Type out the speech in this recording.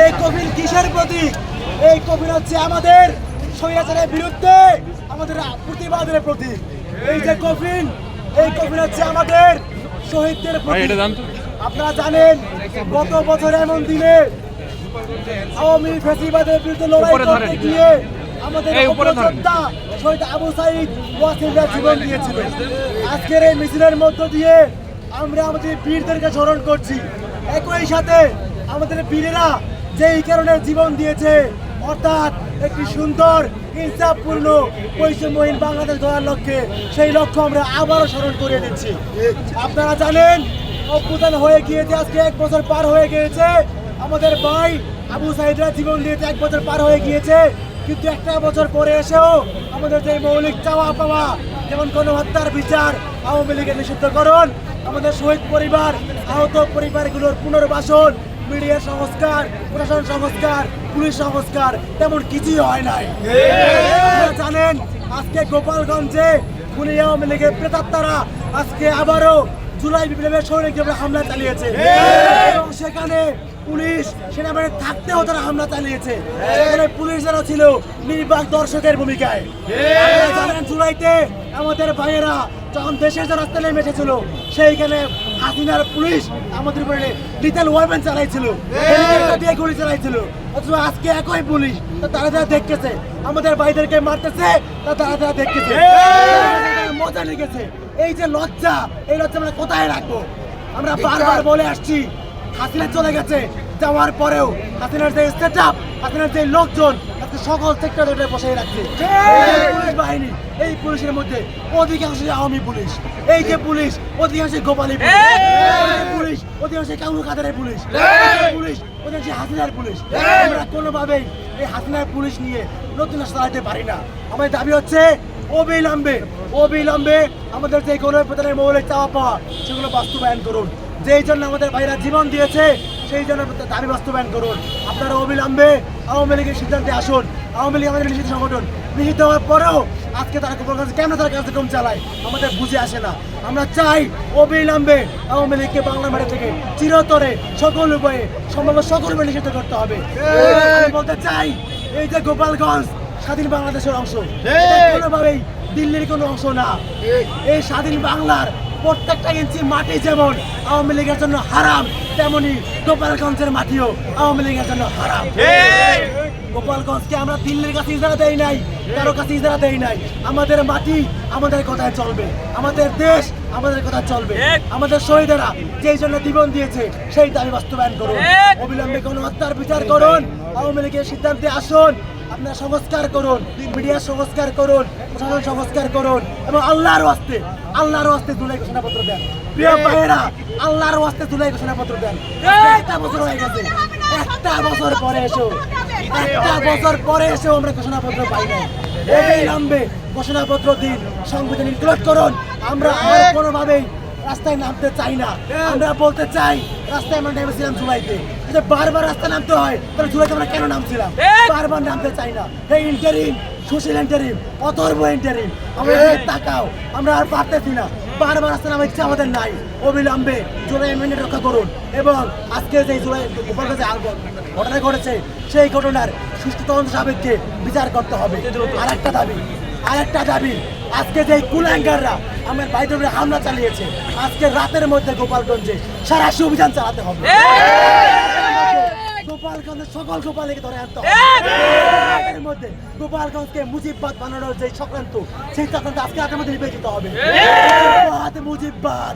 এই কফিন কিসের প্রতীক? এই কফিন হচ্ছে আমাদের স্বৈরাচারের বিরুদ্ধে আমাদের প্রতিবাদের প্রতীক। এই যে কফিন, এই কফিন হচ্ছে আমাদের শহীদদের প্রতীক। আপনারা জানেন গত বছর এমন দিনে আওয়ামী ফ্যাসিবাদের বিরুদ্ধে লড়াই করতে গিয়ে আমাদের যোদ্ধা শহীদ আবু সাঈদ ওয়াসিমরা জীবন দিয়েছিল। আজকের এই মিছিলের মধ্য দিয়ে আমরা আমাদের বীরদেরকে স্মরণ করছি। একই সাথে আমাদের বীরেরা যেই কারণে জীবন দিয়েছে, অর্থাৎ একটি সুন্দর ইনসাফপূর্ণ বৈষম্যহীন বাংলাদেশ গড়ার লক্ষ্যে, সেই লক্ষ্য আমরা আবারও স্মরণ করিয়ে দিচ্ছি। আপনারা জানেন অভ্যুত্থান হয়ে গিয়েছে, আজকে 1 বছর পার হয়ে গিয়েছে। আমাদের ভাই আবু সাঈদরা জীবন দিয়েছে, 1 বছর পার হয়ে গিয়েছে। কিন্তু 1টা বছর পরে এসেও আমাদের যে মৌলিক চাওয়া পাওয়া, যেমন গণহত্যার বিচার, আওয়ামী লীগের নিষিদ্ধকরণ, আমাদের শহীদ পরিবার, আহত পরিবারগুলোর পুনর্বাসন, মিডিয়া সংস্কার, প্রশাসন সংস্কার, পুলিশ সংস্কার, তেমন কিছুই হয় নাই। আপনারা জানেন আজকে গোপালগঞ্জে খুনি আওয়ামী লীগের প্রেতাত্মারা আজকে আবারও জুলাই বিপ্লবের সৈনিকদের হামলা চালিয়েছে এবং সেখানে পুলিশ সেনাবাহিনী থাকতেও তারা হামলা চালিয়েছে। সেখানে পুলিশ যারা ছিল নির্বাক দর্শকের ভূমিকায়। জানেন জুলাইতে আমাদের ভাইয়েরা যখন দেশের যে রাস্তায় নেমে এসেছিল, সেইখানে হাসিনার পুলিশ আমাদের উপরে লিথেল ওয়েপন চালাইছিল, দিয়ে গুলি চালাইছিল। অথচ আজকে একই পুলিশ তারা যারা দেখতেছে আমাদের ভাইদেরকে মারতেছে, তারা দেখতেছে, মজা লেগেছে। এই যে লজ্জা, এই লজ্জা আমরা কোথায় রাখবো? আমরা বারবার বলে আসছি, হাসিনা চলে গেছে, যাওয়ার পরেও হাসিনার যে সেট আপ, হাসিনার যে লোকজন আজকে সকল সেক্টরে বসাই রাখছে। পুলিশ বাহিনী, এই পুলিশের মধ্যে অধিকাংশ আওয়ামী পুলিশ, এই যে পুলিশ অধিকাংশ গোপালী পুলিশ, অধিকাংশ কাউরু কাদের পুলিশ, পুলিশ অধিকাংশ হাসিনার পুলিশ। আমরা কোনোভাবেই এই হাসিনার পুলিশ নিয়ে নতুন চালাতে পারি না। আমাদের দাবি হচ্ছে অবিলম্বে আমাদের যে গণপ্রদানের মৌলিক চাওয়া পাওয়া সেগুলো বাস্তবায়ন করুন। যেই জন্য আমাদের ভাইরা জীবন দিয়েছে, সেই জন্য দাবি বাস্তবায়ন করুন। আপনারা অবিলম্বে আওয়ামী লীগের সিদ্ধান্তে আসুন। আওয়ামী লীগ আমাদের নিষিদ্ধ সংগঠন, নিষিদ্ধ হওয়ার পরেও আজকে তারা কেন তারা কার্যক্রম চালায় আমাদের বুঝে আসে না। আমরা চাই অবিলম্বে আওয়ামী লীগকে বাংলা মাঠে থেকে চিরতরে সকল উপায়ে সম্ভব সকল উপায়ে নিষিদ্ধ করতে হবে। বলতে চাই এই যে গোপালগঞ্জ স্বাধীন বাংলাদেশের অংশ, কোনোভাবেই দিল্লির কোনো অংশ না। এই স্বাধীন বাংলার প্রত্যেকটা ইঞ্চি মাটি যেমন আওয়ামী লীগের জন্য হারাম, তেমনি গোপালগঞ্জের মাটিও আওয়ামী লীগের জন্য হারাম। গোপালগঞ্জকে আমরা দিল্লির কাছে ইজারা দেই নাই, কারো কাছে ইজারা দেই নাই। আমাদের মাটি আমাদের কথায় চলবে, আমাদের দেশ আমাদের কথা চলবে। আমাদের শহীদেরা যেই জন্য জীবন দিয়েছে সেই দাবি বাস্তবায়ন করুন। অবিলম্বে গণহত্যার বিচার করুন, আওয়ামী লীগের সিদ্ধান্তে আসুন। আপনারা সংস্কার করুন, মিডিয়া সংস্কার করুন, প্রশাসন সংস্কার করুন এবং আল্লাহর ওয়াস্তে জুলাই ঘোষণাপত্র দেন। প্রিয় ভাইয়েরা, আল্লাহর ওয়াস্তে জুলাই ঘোষণাপত্র দেন। 1টা বছর হয়ে গেছে, 1টা বছর পরে এসেও আমরা ঘোষণাপত্র পাই নাই। অবিলম্বে ঘোষণাপত্র দিন, সংবিধান ইনক্লুড করুন। আমরা আর কোনোভাবেই রাস্তায় নামতে চাই না। আমরা বলতে চাই, রাস্তায় আমরা নেমেছিলাম জুলাইতে, বারবার রাস্তায় নামতে হয়, তাহলে জুলাইতে আমরা কেন নামছিলাম? বারবার নামতে চাই না। এই ইন্টারিম, সুশীল ইন্টারিম, অথর্ব ইন্টারিম, আমরা তাকাও, আমরা আর পারতেছি না। বারবার রাস্তায় নামার ইচ্ছা আমাদের নাই। অবিলম্বে জুলাই মিনিট রক্ষা করুন এবং আজকে যে জুলাই গোপালগঞ্জে ঘটনা ঘটেছে, সেই ঘটনার সুষ্ঠু তদন্ত সাপেক্ষে বিচার করতে হবে। আরেকটা দাবি, আজকে যে কুলাঙ্গাররা আমার ভাইদের উপরে হামলা চালিয়েছে, আজকে রাতের মধ্যে গোপালগঞ্জে সারাশি অভিযান চালাতে হবে। গোপালগঞ্জের সকল গোপালীকে ধরে আনতে হবে। এর মধ্যে গোপালগঞ্জকে মুজিববাদ বানানোর যে চক্রান্ত, সেই চক্রান্ত আজকে হাতের মধ্যে নিবেদিত হবে। মুজিববাদ।